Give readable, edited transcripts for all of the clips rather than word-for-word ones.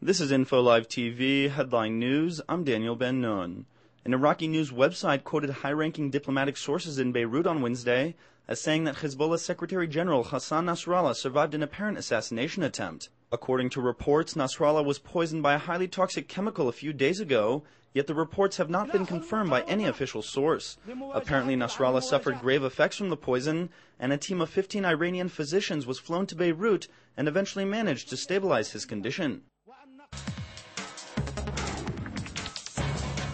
This is Info Live TV, Headline News. I'm Daniel Ben-Nun. An Iraqi news website quoted high-ranking diplomatic sources in Beirut on Wednesday as saying that Hezbollah Secretary General Hassan Nasrallah survived an apparent assassination attempt. According to reports, Nasrallah was poisoned by a highly toxic chemical a few days ago, yet the reports have not been confirmed by any official source. Apparently, Nasrallah suffered grave effects from the poison, and a team of 15 Iranian physicians was flown to Beirut and eventually managed to stabilize his condition.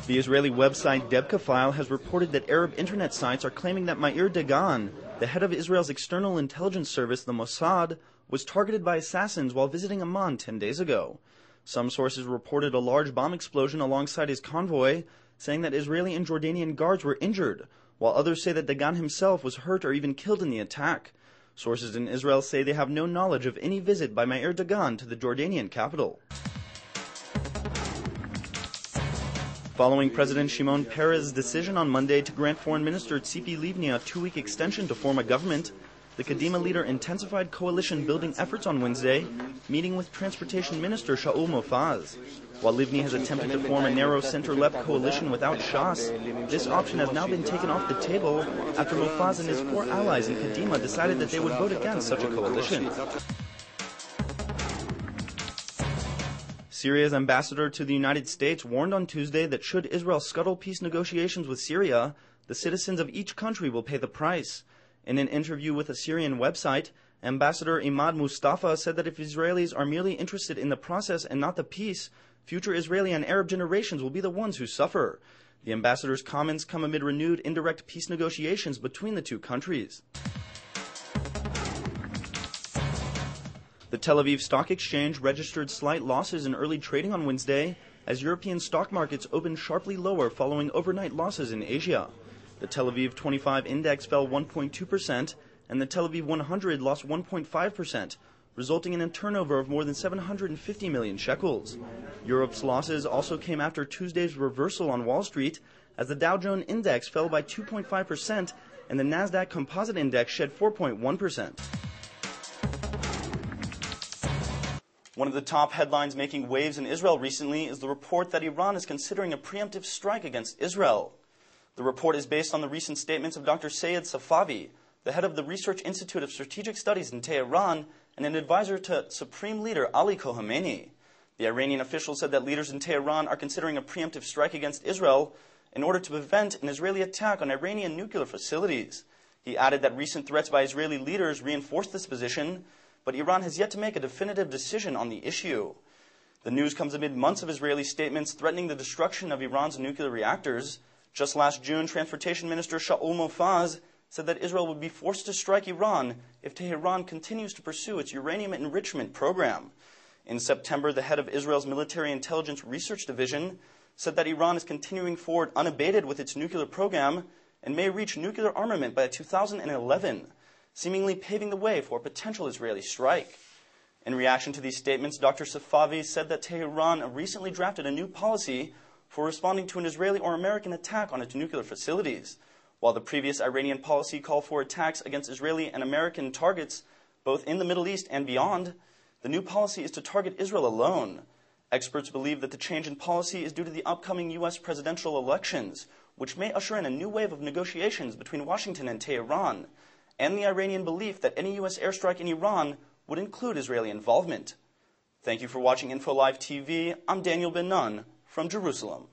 The Israeli website Debka File has reported that Arab internet sites are claiming that Meir Dagan, the head of Israel's external intelligence service, the Mossad, was targeted by assassins while visiting Amman 10 days ago. Some sources reported a large bomb explosion alongside his convoy, saying that Israeli and Jordanian guards were injured, while others say that Dagan himself was hurt or even killed in the attack. Sources in Israel say they have no knowledge of any visit by Meir Dagan to the Jordanian capital. Following President Shimon Peres' decision on Monday to grant Foreign Minister Tzipi Livni a 2-week extension to form a government, the Kadima leader intensified coalition-building efforts on Wednesday, meeting with Transportation Minister Shaul Mofaz. While Livni has attempted to form a narrow center-left coalition without Shas, this option has now been taken off the table after Mofaz and his 4 allies in Kadima decided that they would vote against such a coalition. Syria's ambassador to the United States warned on Tuesday that should Israel scuttle peace negotiations with Syria, the citizens of each country will pay the price. In an interview with a Syrian website, Ambassador Imad Mustafa said that if Israelis are merely interested in the process and not the peace, future Israeli and Arab generations will be the ones who suffer. The ambassador's comments come amid renewed indirect peace negotiations between the two countries. The Tel Aviv Stock Exchange registered slight losses in early trading on Wednesday as European stock markets opened sharply lower following overnight losses in Asia. The Tel Aviv 25 index fell 1.2% and the Tel Aviv 100 lost 1.5%, resulting in a turnover of more than 750 million shekels. Europe's losses also came after Tuesday's reversal on Wall Street as the Dow Jones index fell by 2.5% and the Nasdaq Composite Index shed 4.1%. One of the top headlines making waves in Israel recently is the report that Iran is considering a preemptive strike against Israel. The report is based on the recent statements of Dr. Sayed Safavi, the head of the Research Institute of Strategic Studies in Tehran and an advisor to Supreme Leader Ali Khamenei. The Iranian official said that leaders in Tehran are considering a preemptive strike against Israel in order to prevent an Israeli attack on Iranian nuclear facilities. He added that recent threats by Israeli leaders reinforce this position, but Iran has yet to make a definitive decision on the issue. The news comes amid months of Israeli statements threatening the destruction of Iran's nuclear reactors. Just last June, Transportation Minister Shaul Mofaz said that Israel would be forced to strike Iran if Tehran continues to pursue its uranium enrichment program. In September, the head of Israel's Military Intelligence Research Division said that Iran is continuing forward unabated with its nuclear program and may reach nuclear armament by 2011. Seemingly paving the way for a potential Israeli strike. In reaction to these statements, Dr. Safavi said that Tehran recently drafted a new policy for responding to an Israeli or American attack on its nuclear facilities. While the previous Iranian policy called for attacks against Israeli and American targets, both in the Middle East and beyond, the new policy is to target Israel alone. Experts believe that the change in policy is due to the upcoming U.S. presidential elections, which may usher in a new wave of negotiations between Washington and Tehran, and the Iranian belief that any U.S. airstrike in Iran would include Israeli involvement. Thank you for watching Info Live TV. I'm Daniel Ben-Nun from Jerusalem.